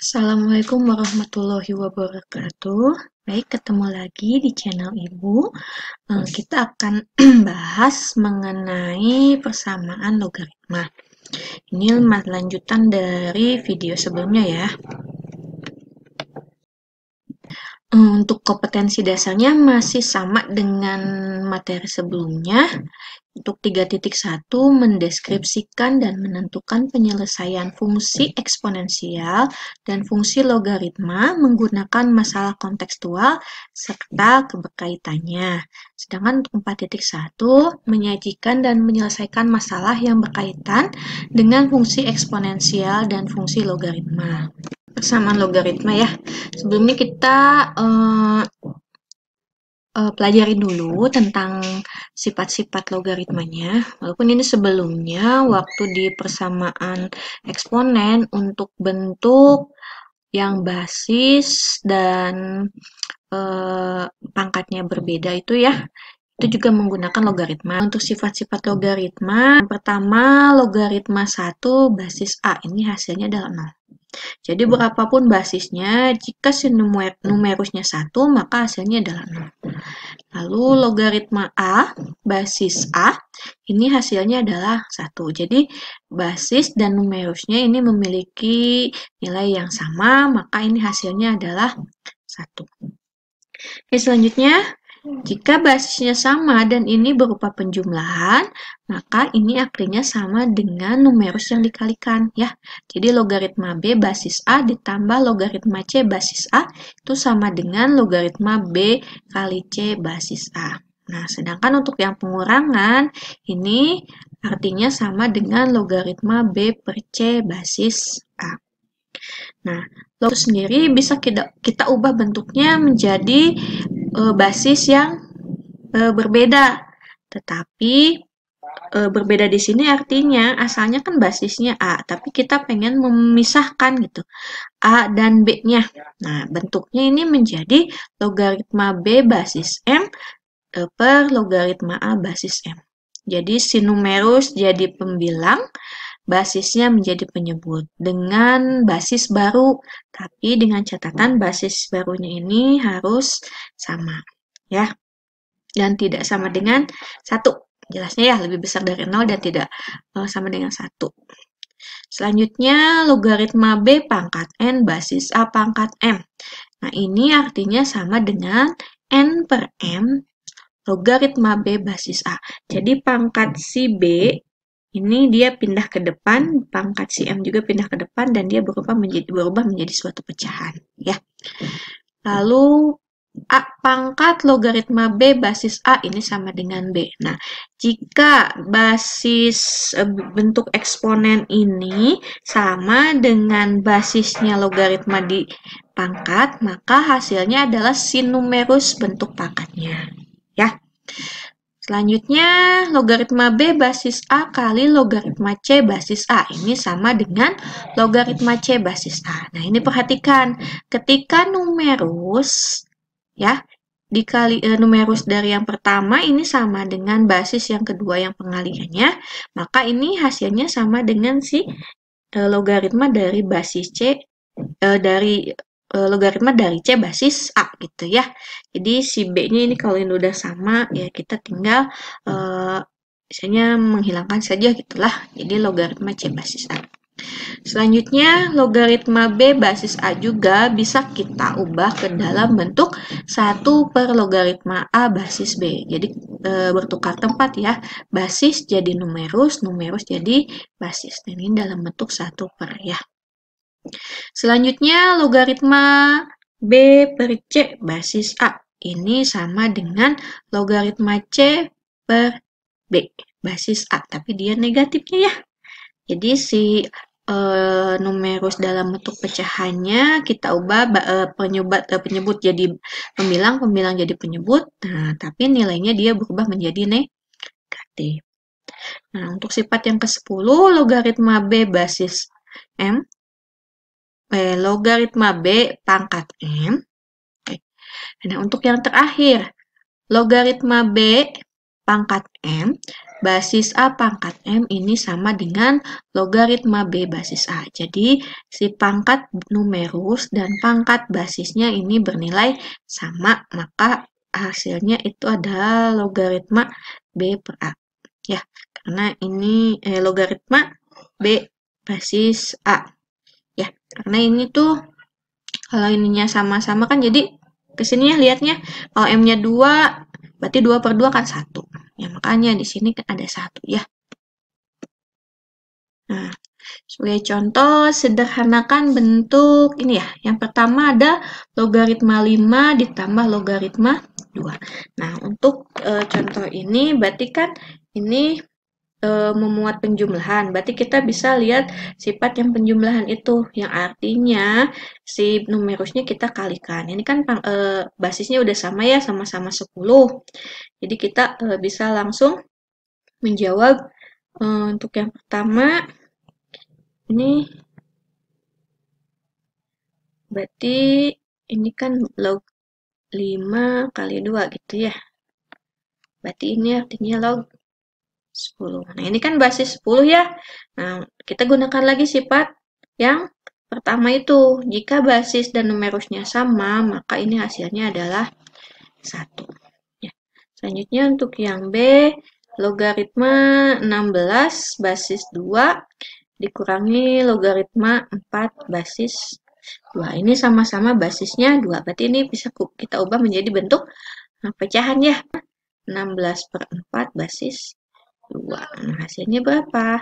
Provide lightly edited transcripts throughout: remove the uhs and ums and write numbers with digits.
Assalamualaikum warahmatullahi wabarakatuh. Baik, ketemu lagi di channel Ibu. Kita akan bahas mengenai persamaan logaritma. Ini lanjutan dari video sebelumnya ya. Untuk kompetensi dasarnya masih sama dengan materi sebelumnya. Untuk 3.1 mendeskripsikan dan menentukan penyelesaian fungsi eksponensial dan fungsi logaritma menggunakan masalah kontekstual serta keberkaitannya. Sedangkan untuk 4.1 menyajikan dan menyelesaikan masalah yang berkaitan dengan fungsi eksponensial dan fungsi logaritma. Persamaan logaritma ya. Sebelumnya kita pelajari dulu tentang sifat-sifat logaritmanya. Walaupun ini sebelumnya waktu di persamaan eksponen untuk bentuk yang basis dan pangkatnya berbeda itu ya, itu juga menggunakan logaritma. Untuk sifat-sifat logaritma, yang pertama logaritma 1 basis A, ini hasilnya adalah 0. Jadi berapapun basisnya, jika si numerusnya 1, maka hasilnya adalah 0. Lalu logaritma A, basis A, ini hasilnya adalah 1. Jadi basis dan numerusnya ini memiliki nilai yang sama, maka ini hasilnya adalah 1. Oke, selanjutnya, jika basisnya sama dan ini berupa penjumlahan, maka ini artinya sama dengan numerus yang dikalikan ya. Jadi logaritma B basis A ditambah logaritma C basis A itu sama dengan logaritma B kali C basis A. Nah, sedangkan untuk yang pengurangan ini artinya sama dengan logaritma B per C basis A. Nah, logaritma sendiri bisa kita ubah bentuknya menjadi basis yang berbeda. Tetapi berbeda di sini artinya asalnya kan basisnya A, tapi kita pengen memisahkan gitu A dan B-nya. Nah, bentuknya ini menjadi logaritma B basis M per logaritma A basis M. Jadi si numerus jadi pembilang, basisnya menjadi penyebut dengan basis baru, tapi dengan catatan basis barunya ini harus sama ya, dan tidak sama dengan 1. Jelasnya ya lebih besar dari 0 dan tidak sama dengan 1. Selanjutnya logaritma B pangkat N basis A pangkat M. Nah, ini artinya sama dengan N per M logaritma B basis A. Jadi pangkat si B ini dia pindah ke depan, pangkat si M juga pindah ke depan, dan dia berubah menjadi suatu pecahan ya. Lalu A pangkat logaritma B basis A ini sama dengan B. Nah, jika basis bentuk eksponen ini sama dengan basisnya logaritma di pangkat, maka hasilnya adalah sin numerus bentuk pangkatnya. Ya. Selanjutnya, logaritma B basis A kali logaritma C basis A. Ini sama dengan logaritma C basis A. Nah, ini perhatikan. Ketika numerus ya dikali numerus dari yang pertama ini sama dengan basis yang kedua yang pengalihannya, maka ini hasilnya sama dengan si logaritma dari basis C logaritma dari C basis A gitu ya. Jadi si B-nya ini kalau ini udah sama ya kita tinggal misalnya menghilangkan saja gitulah. Jadi logaritma C basis A. Selanjutnya, logaritma B basis A juga bisa kita ubah ke dalam bentuk 1 per logaritma A basis B. Jadi, bertukar tempat ya. Basis jadi numerus, numerus jadi basis. Dan ini dalam bentuk 1 per ya. Selanjutnya, logaritma B per C basis A. Ini sama dengan logaritma C per B basis A. Tapi dia negatifnya ya. Jadi si numerus dalam bentuk pecahannya kita ubah penyebut jadi pembilang, pembilang jadi penyebut. Nah, tapi nilainya dia berubah menjadi negatif. Nah, untuk sifat yang ke-10 logaritma B basis M logaritma B pangkat M. Nah, untuk yang terakhir logaritma B pangkat M basis A pangkat M ini sama dengan logaritma B basis A. Jadi, si pangkat numerus dan pangkat basisnya ini bernilai sama, maka hasilnya itu adalah logaritma B per A. Ya, karena ini logaritma B basis A. Ya, karena ini tuh kalau ininya sama-sama kan jadi kesini ya lihatnya. Kalau M-nya 2, berarti 2 per 2 kan 1. Ya, makanya di sini kan ada 1 ya. Nah, sebagai contoh, sederhanakan bentuk ini ya. Yang pertama ada logaritma 5 ditambah logaritma 2. Nah, untuk contoh ini berarti kan ini memuat penjumlahan. Berarti kita bisa lihat sifat yang penjumlahan itu, yang artinya si numerusnya kita kalikan. Ini kan basisnya udah sama ya, sama-sama 10. Jadi kita bisa langsung menjawab untuk yang pertama, ini berarti ini kan log 5 kali 2 gitu ya. Berarti ini artinya log 10. Nah, ini kan basis 10 ya. Nah, kita gunakan lagi sifat yang pertama itu. Jika basis dan numerusnya sama, maka ini hasilnya adalah 1. Ya. Selanjutnya untuk yang B, logaritma 16 basis 2 dikurangi logaritma 4 basis 2. Ini sama-sama basisnya 2. Berarti ini bisa kita ubah menjadi bentuk pecahan ya. 16 per 4 basis 2. Nah, hasilnya berapa?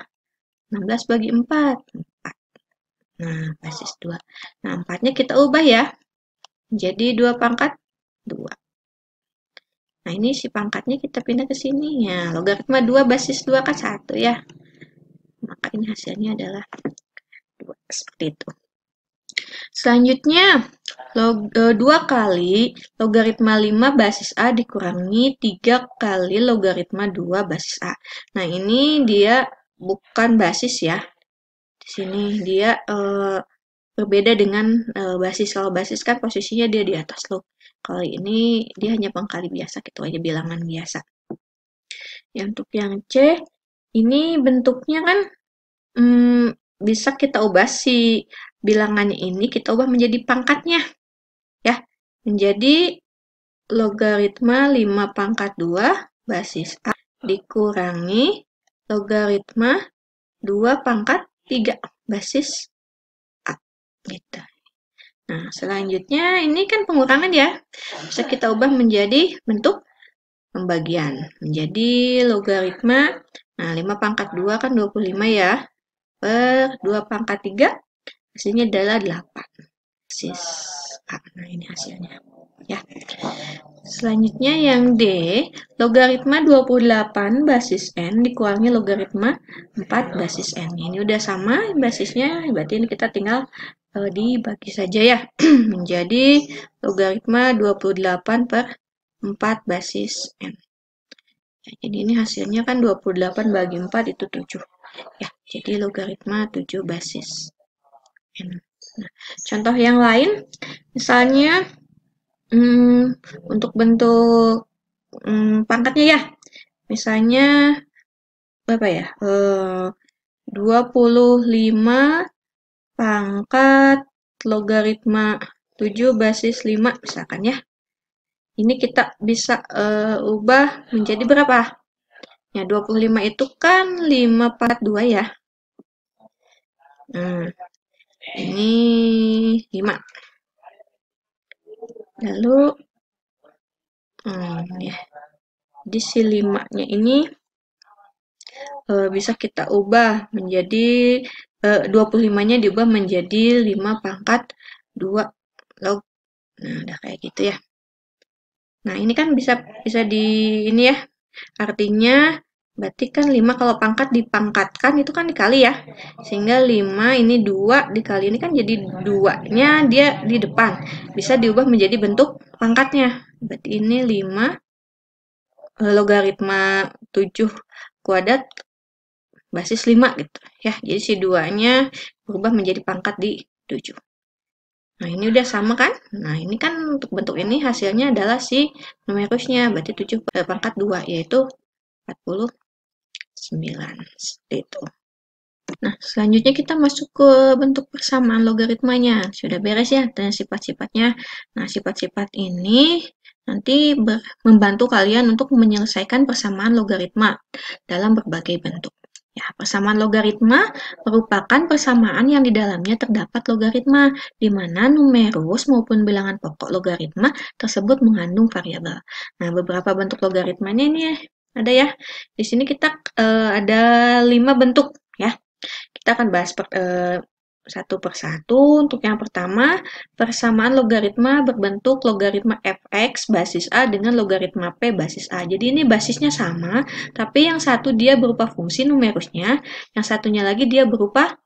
16 bagi 4. 4. Nah, basis 2. Nah, 4-nya kita ubah ya. Jadi 2 pangkat 2. Nah, ini si pangkatnya kita pindah ke sini. Ya, logaritma 2 basis 2 kan 1 ya. Maka ini hasilnya adalah 2. Seperti itu. Selanjutnya, 2 kali logaritma 5 basis A dikurangi 3 kali logaritma 2 basis A. Nah, ini dia bukan basis ya. Di sini dia berbeda dengan basis. Kalau basis kan posisinya dia di atas loh. Kalau ini dia hanya pengkali biasa gitu aja, bilangan biasa. Yang untuk yang C, ini bentuknya kan bisa kita ubah si bilangannya ini, kita ubah menjadi pangkatnya. Ya, menjadi logaritma 5 pangkat 2 basis A dikurangi logaritma 2 pangkat 3 basis A. Gitu. Nah, selanjutnya ini kan pengurangan ya. Bisa kita ubah menjadi bentuk pembagian. Menjadi logaritma, nah 5 pangkat 2 kan 25 ya. Per 2 pangkat 3, hasilnya adalah 8. Basis A. Nah, ini hasilnya. Ya. Selanjutnya yang D, logaritma 28 basis N dikurangi logaritma 4 basis N. Ini udah sama basisnya, berarti ini kita tinggal dibagi saja ya. Menjadi logaritma 28 per 4 basis N. Ya, jadi ini hasilnya kan 28 bagi 4 itu 7. Ya, jadi logaritma 7 basis N. Nah, contoh yang lain, misalnya untuk bentuk pangkatnya ya, misalnya berapa ya? 25 pangkat logaritma 7 basis 5 misalkan ya. Ini kita bisa ubah menjadi berapa? Ya, 25 itu kan 5 pangkat 2 ya. Nah, ini 5. Lalu, ya. Jadi si 5-nya ini bisa kita ubah menjadi 25-nya diubah menjadi 5 pangkat 2 log. Nah, udah kayak gitu ya. Nah, ini kan bisa di ini ya. Artinya berarti kan 5 kalau pangkat dipangkatkan itu kan dikali ya. Sehingga 5 ini 2 dikali ini kan jadi 2-nya dia di depan. Bisa diubah menjadi bentuk pangkatnya. Berarti ini 5 logaritma 7 kuadrat basis 5 gitu ya. Jadi si 2-nya berubah menjadi pangkat di 7. Nah, ini udah sama kan? Nah, ini kan untuk bentuk ini hasilnya adalah si numerusnya, berarti 7 pangkat 2, yaitu 49. Seperti itu. Nah, selanjutnya kita masuk ke bentuk persamaan logaritmanya. Sudah beres ya dengan sifat-sifatnya. Nah, sifat-sifat ini nanti membantu kalian untuk menyelesaikan persamaan logaritma dalam berbagai bentuk. Ya, persamaan logaritma merupakan persamaan yang di dalamnya terdapat logaritma, di mana numerus maupun bilangan pokok logaritma tersebut mengandung variabel. Nah, beberapa bentuk logaritmanya ini ada ya. Di sini kita ada 5 bentuk ya. Kita akan bahas satu persatu. Untuk yang pertama, persamaan logaritma berbentuk logaritma fx basis A dengan logaritma p basis A. Jadi ini basisnya sama, tapi yang satu dia berupa fungsi numerusnya, yang satunya lagi dia berupa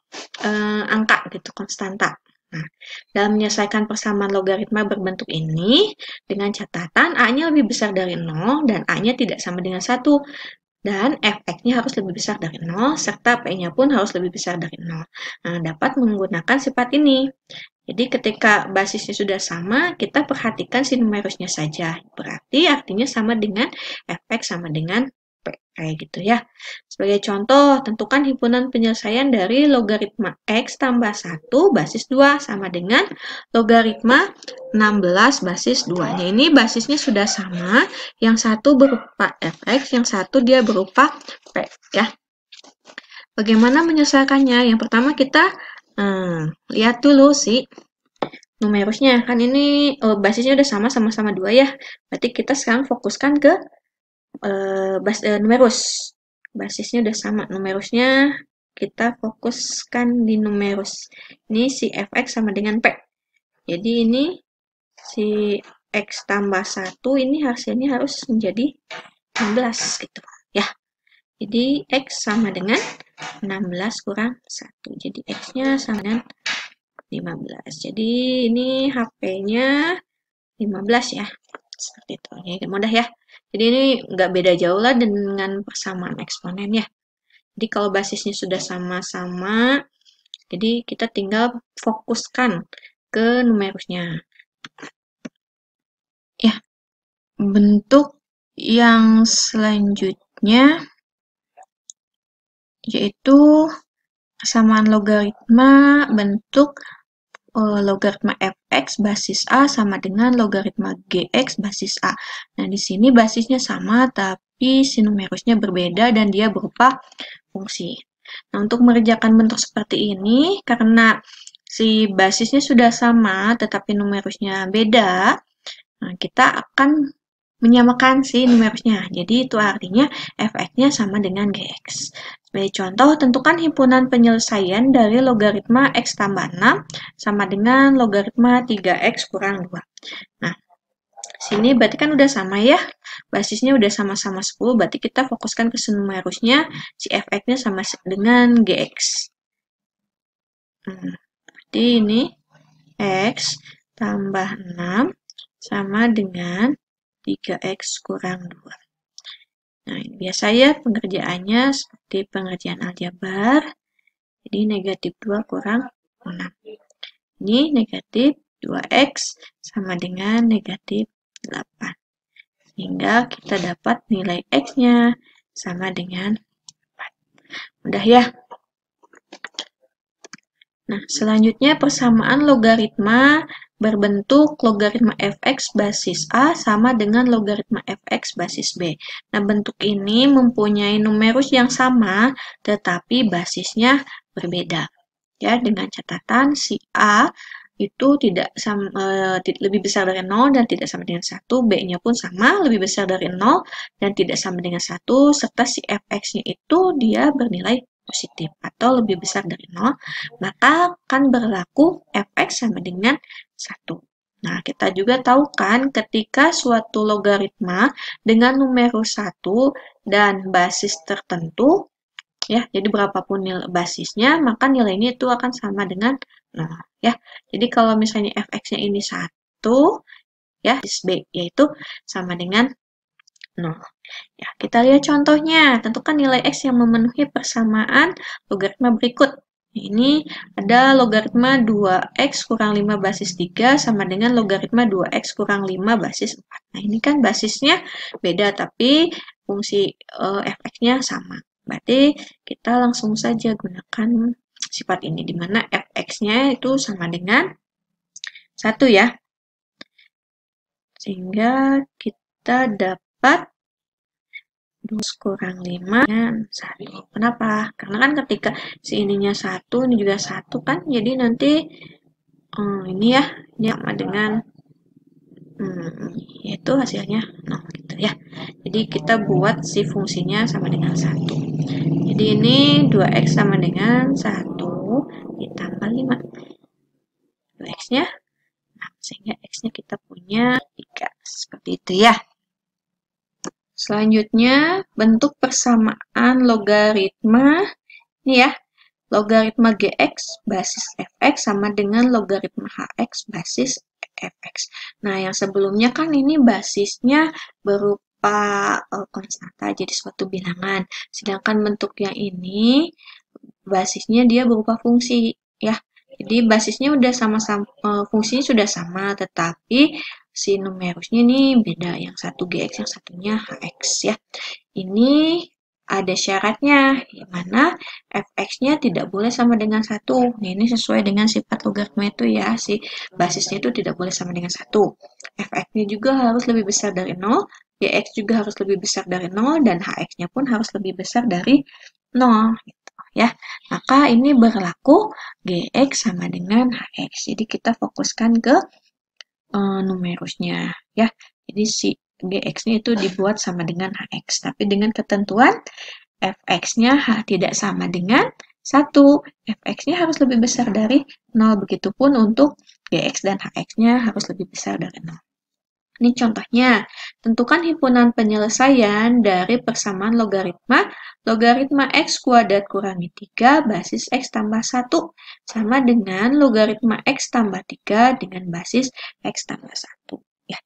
angka gitu, konstanta. Nah, dalam menyelesaikan persamaan logaritma berbentuk ini, dengan catatan A-nya lebih besar dari 0 dan A-nya tidak sama dengan 1. Dan fx-nya harus lebih besar dari 0, serta p-nya pun harus lebih besar dari 0. Nah, dapat menggunakan sifat ini. Jadi ketika basisnya sudah sama, kita perhatikan si numerusnya saja. Berarti artinya sama dengan fx sama dengan p. Kayak gitu ya. Sebagai contoh, tentukan himpunan penyelesaian dari logaritma x tambah 1 basis 2 sama dengan logaritma 16 basis 2. Nah, ini basisnya sudah sama. Yang satu berupa fx, yang satu dia berupa p. Ya. Bagaimana menyelesaikannya? Yang pertama kita lihat dulu si numerusnya. Kan ini basisnya udah sama-sama 2 ya. Berarti kita sekarang fokuskan ke numerus. Basisnya udah sama. Numerusnya kita fokuskan di numerus. Ini si fx sama dengan p. Jadi ini si x tambah 1 ini hasilnya harus menjadi 16 gitu ya. Jadi x sama dengan 16 kurang 1. Jadi x-nya sama dengan 15. Jadi ini HP-nya 15 ya. Seperti itu. Jadi mudah ya. Jadi ini nggak beda jauh lah dengan persamaan eksponen ya. Jadi kalau basisnya sudah sama-sama, jadi kita tinggal fokuskan ke numerusnya. Ya, bentuk yang selanjutnya yaitu persamaan logaritma bentuk logaritma fx basis A sama dengan logaritma gx basis A. Nah, di sini basisnya sama, tapi si numerusnya berbeda dan dia berupa fungsi. Nah, untuk mengerjakan bentuk seperti ini, karena si basisnya sudah sama, tetapi numerusnya beda, nah, kita akan menyamakan si numerusnya. Jadi, itu artinya fx-nya sama dengan gx. Sebagai contoh, tentukan himpunan penyelesaian dari logaritma x tambah 6 sama dengan logaritma 3x kurang 2. Nah, sini berarti kan udah sama ya. Basisnya udah sama-sama 10, berarti kita fokuskan ke numerusnya, si fx-nya sama dengan gx. Berarti ini x tambah 6 sama dengan 3x kurang 2. Nah, ini biasa ya pengerjaannya seperti pengerjaan aljabar. Jadi negatif 2 kurang 6. Ini negatif 2x sama dengan negatif 8. Sehingga kita dapat nilai x-nya sama dengan 4. Mudah ya? Nah, selanjutnya persamaan logaritma berbentuk logaritma fx basis A sama dengan logaritma fx basis B. Nah, bentuk ini mempunyai numerus yang sama, tetapi basisnya berbeda. Ya, dengan catatan si A itu tidak lebih besar dari 0 dan tidak sama dengan 1, B-nya pun sama, lebih besar dari 0 dan tidak sama dengan 1, serta si fx-nya itu dia bernilai positif atau lebih besar dari 0, maka akan berlaku fx sama dengan 1. Nah, kita juga tahu kan ketika suatu logaritma dengan numerus 1 dan basis tertentu, ya, jadi berapapun nilai basisnya, maka nilainya itu akan sama dengan 0, ya. Jadi kalau misalnya fx-nya ini 1, ya, basis B, yaitu sama dengan 0. Ya, kita lihat contohnya. Tentukan nilai x yang memenuhi persamaan logaritma berikut. Ini ada logaritma 2x kurang 5 basis 3 sama dengan logaritma 2x kurang 5 basis 4. Nah, ini kan basisnya beda, tapi fungsi fx-nya sama. Berarti kita langsung saja gunakan sifat ini, di mana fx-nya itu sama dengan 1 ya. Sehingga kita dapat 2 kurang 5 dengan 1. Kenapa? Karena kan ketika si ininya 1, ini juga 1 kan, jadi nanti ini ya, ini sama dengan yaitu hasilnya 0 gitu ya. Jadi kita buat si fungsinya sama dengan 1. Jadi ini 2x sama dengan 1 ditambah 5. 2x-nya, nah, sehingga x-nya kita punya 3. Seperti itu ya. Selanjutnya, bentuk persamaan logaritma. Ini ya, logaritma gx basis fx sama dengan logaritma hx basis fx. Nah, yang sebelumnya kan ini basisnya berupa konstanta, jadi suatu bilangan. Sedangkan bentuk yang ini, basisnya dia berupa fungsi, ya. Jadi basisnya udah sama-sama, fungsinya sudah sama, tetapi si numerusnya ini beda. Yang satu gx, yang satunya hx ya. Ini ada syaratnya, di mana fx-nya tidak boleh sama dengan 1. Nah, ini sesuai dengan sifat logaritma itu ya, si basisnya itu tidak boleh sama dengan 1. fx-nya juga harus lebih besar dari 0, gx juga harus lebih besar dari 0, dan hx-nya pun harus lebih besar dari 0. Gitu, ya. Maka ini berlaku gx sama dengan hx. Jadi kita fokuskan ke numerusnya ya. Jadi si gx-nya itu dibuat sama dengan hx, tapi dengan ketentuan fx-nya tidak sama dengan 1. Fx-nya harus lebih besar dari 0. Begitupun untuk gx dan hx-nya harus lebih besar dari 0. Ini contohnya, tentukan himpunan penyelesaian dari persamaan logaritma x kuadrat kurangi 3 basis x tambah 1 sama dengan logaritma x tambah 3 dengan basis x tambah 1. Ya.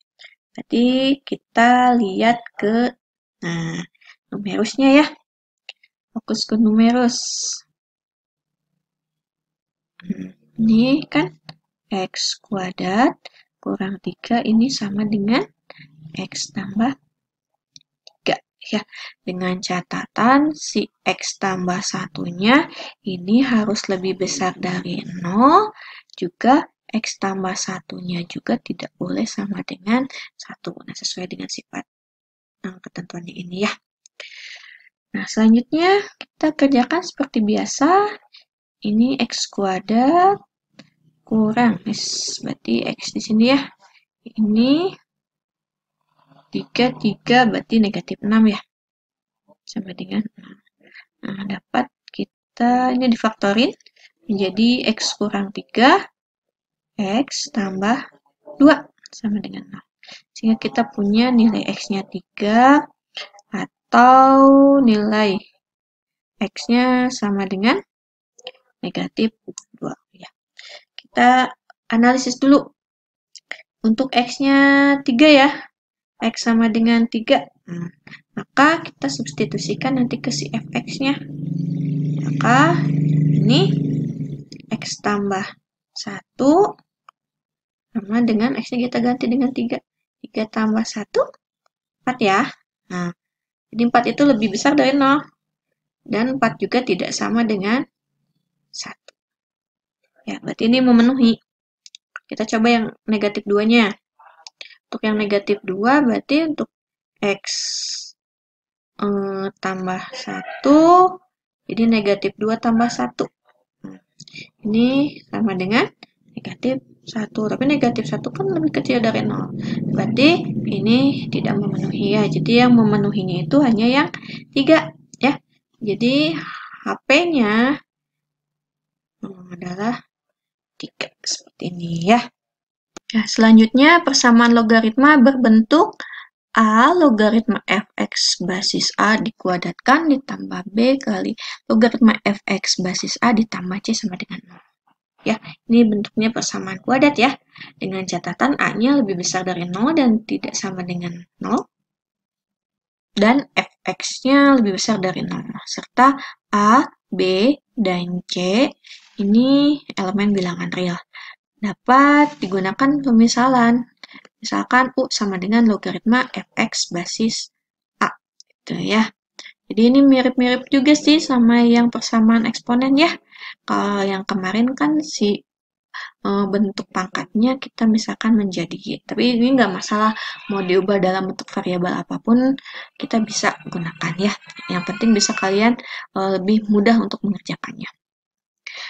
Jadi kita lihat ke numerusnya ya. Fokus ke numerus. Ini kan x kuadrat kurang 3 ini sama dengan x tambah 3 ya. Dengan catatan si x tambah 1-nya ini harus lebih besar dari 0, juga x tambah 1-nya juga tidak boleh sama dengan 1. Nah, sesuai dengan sifat ketentuannya ini ya. Nah, selanjutnya kita kerjakan seperti biasa. Ini x kuadrat kurang berarti x di sini ya. Ini 3 berarti negatif 6 ya. Sama dengan 6. Nah, dapat kita ini difaktorin menjadi x kurang 3 x tambah 2 sama dengan 0. Sehingga kita punya nilai x-nya 3 atau nilai x-nya sama dengan negatif 2 ya. Kita analisis dulu. Untuk x-nya 3 ya. X sama dengan 3. Maka kita substitusikan nanti ke si fx-nya. Maka ini x tambah 1 sama dengan x-nya kita ganti dengan 3. 3 tambah 1, 4 ya. Nah, jadi 4 itu lebih besar dari 0. Dan 4 juga tidak sama dengan 1. Ya, berarti ini memenuhi. Kita coba yang negatif 2-nya. Untuk yang negatif 2 berarti untuk x tambah 1, jadi negatif 2 tambah 1. Ini sama dengan negatif 1. Tapi negatif 1 kan lebih kecil dari 0. Berarti ini tidak memenuhi ya. Jadi yang memenuhinya itu hanya yang 3 ya. Jadi HP-nya adalah 3 seperti ini ya. Nah, selanjutnya persamaan logaritma berbentuk A logaritma fx basis A dikuadratkan ditambah B kali logaritma fx basis A ditambah C sama dengan 0. Ya, ini bentuknya persamaan kuadrat ya. Dengan catatan A-nya lebih besar dari 0 dan tidak sama dengan 0. Dan fx-nya lebih besar dari 0. Serta A, B, dan C ini elemen bilangan real. Dapat digunakan pemisalan. Misalkan U sama dengan logaritma fx basis A. Gitu ya. Jadi ini mirip-mirip juga sih sama yang persamaan eksponen ya. Kalau yang kemarin kan si bentuk pangkatnya kita misalkan menjadi Y. Tapi ini nggak masalah mau diubah dalam bentuk variabel apapun kita bisa gunakan ya. Yang penting bisa kalian lebih mudah untuk mengerjakannya.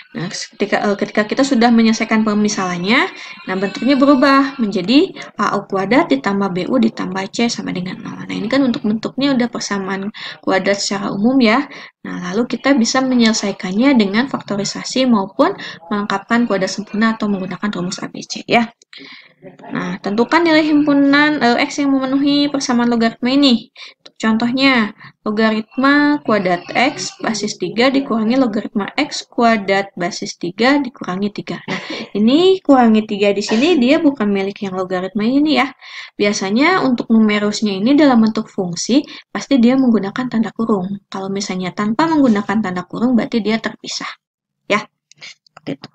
Nah, ketika kita sudah menyelesaikan pemisalannya, nah bentuknya berubah menjadi AU kuadrat ditambah BU ditambah C sama dengan 0. Nah, ini kan untuk bentuknya udah persamaan kuadrat secara umum ya. Nah, lalu kita bisa menyelesaikannya dengan faktorisasi maupun melengkapkan kuadrat sempurna atau menggunakan rumus ABC ya. Nah, tentukan nilai himpunan X yang memenuhi persamaan logaritma ini. Contohnya, logaritma kuadrat X basis 3 dikurangi logaritma X kuadrat basis 3 dikurangi 3. Nah, ini kurangi 3 di sini dia bukan milik yang logaritma ini ya. Biasanya untuk numerusnya ini dalam bentuk fungsi, pasti dia menggunakan tanda kurung. Kalau misalnya tanpa menggunakan tanda kurung, berarti dia terpisah. Ya, seperti itu.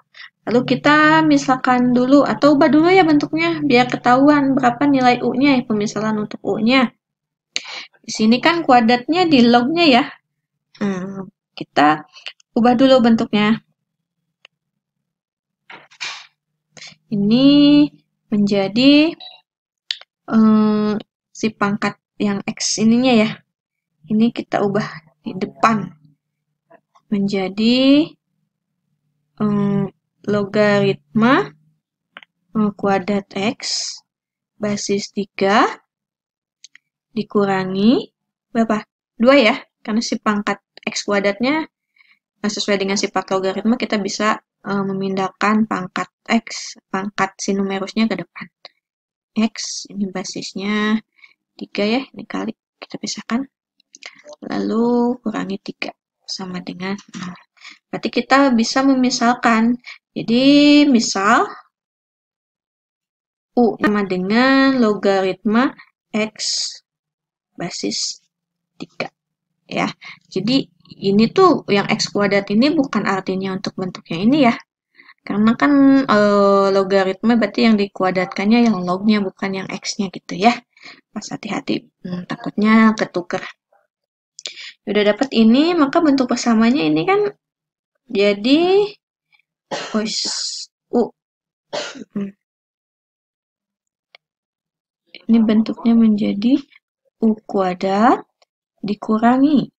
Lalu kita misalkan dulu, atau ubah dulu ya bentuknya, biar ketahuan berapa nilai U-nya ya, pemisalan untuk U-nya. Di sini kan kuadratnya di log-nya ya. Kita ubah dulu bentuknya. Ini menjadi si pangkat yang X ininya ya. Ini kita ubah di depan. Menjadi logaritma kuadrat X basis 3 dikurangi berapa? 2 ya, karena si pangkat X kuadratnya sesuai dengan sifat logaritma kita bisa memindahkan pangkat X, pangkat si numerusnya ke depan. X, ini basisnya 3 ya, ini kali kita pisahkan. Lalu kurangi 3 sama dengan 0. Berarti kita bisa memisalkan. Jadi misal U sama dengan logaritma X basis 3 ya. Jadi ini tuh yang X kuadrat ini bukan artinya untuk bentuknya ini ya. Karena kan logaritma berarti yang dikuadratkannya yang lognya bukan yang X-nya gitu ya. Pas hati-hati, takutnya ketuker. Udah dapat ini, maka bentuk persamanya ini kan jadi U. Ini bentuknya menjadi U kuadrat dikurangi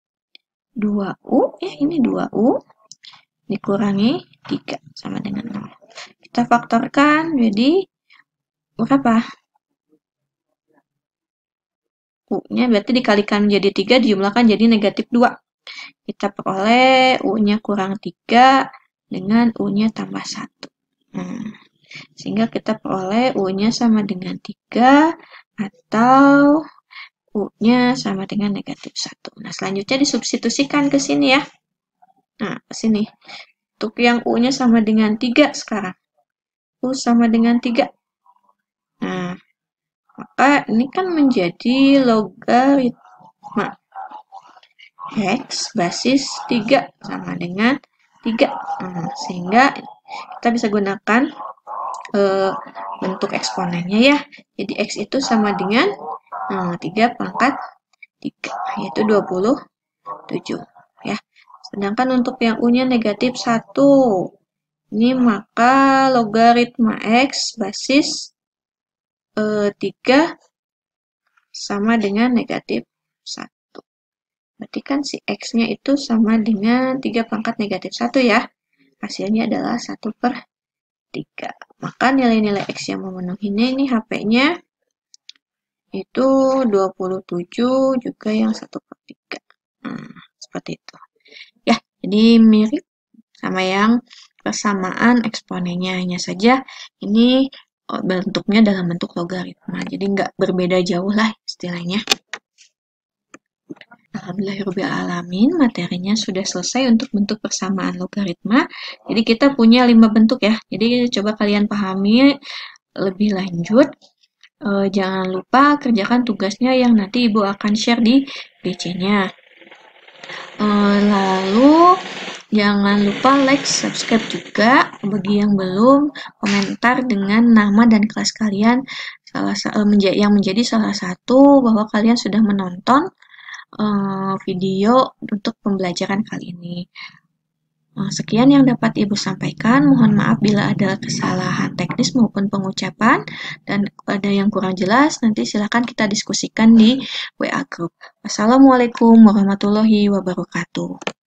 2U, ya ini 2U, dikurangi 3 sama dengan 0. Kita faktorkan, jadi berapa? U-nya berarti dikalikan menjadi 3, dijumlahkan jadi negatif 2. Kita peroleh U-nya kurang 3 dengan U-nya tambah 1. Sehingga kita peroleh U-nya sama dengan 3 atau U-nya sama dengan negatif 1. Nah, selanjutnya disubstitusikan ke sini ya. Nah, ke sini. Untuk yang U-nya sama dengan 3 sekarang. U sama dengan 3. Nah, maka ini kan menjadi logaritma X basis 3 sama dengan 3. Sehingga kita bisa gunakan bentuk eksponennya ya. Jadi X itu sama dengan 3 pangkat 3, yaitu 27. Ya. Sedangkan untuk yang U-nya negatif 1. Ini maka logaritma X basis 3 sama dengan negatif 1. Berarti kan si X-nya itu sama dengan 3 pangkat negatif 1 ya. Hasilnya adalah 1/3. Maka nilai-nilai X yang memenuhinya ini HP-nya itu 27 juga yang 1/3. Seperti itu. Ya, jadi mirip sama yang persamaan eksponennya. Hanya saja ini bentuknya dalam bentuk logaritma. Jadi nggak berbeda jauh lah istilahnya. Alhamdulillahirrahmanirrahim, materinya sudah selesai untuk bentuk persamaan logaritma. Jadi kita punya 5 bentuk ya. Jadi coba kalian pahami lebih lanjut. Jangan lupa kerjakan tugasnya yang nanti Ibu akan share di PC-nya. Lalu Jangan lupa like, subscribe juga. Bagi yang belum, komentar dengan nama dan kelas kalian yang menjadi salah satu bahwa kalian sudah menonton video untuk pembelajaran kali ini. Sekian yang dapat Ibu sampaikan. Mohon maaf bila ada kesalahan teknis maupun pengucapan, dan ada yang kurang jelas, nanti silakan kita diskusikan di WA Group. Wassalamualaikum warahmatullahi wabarakatuh.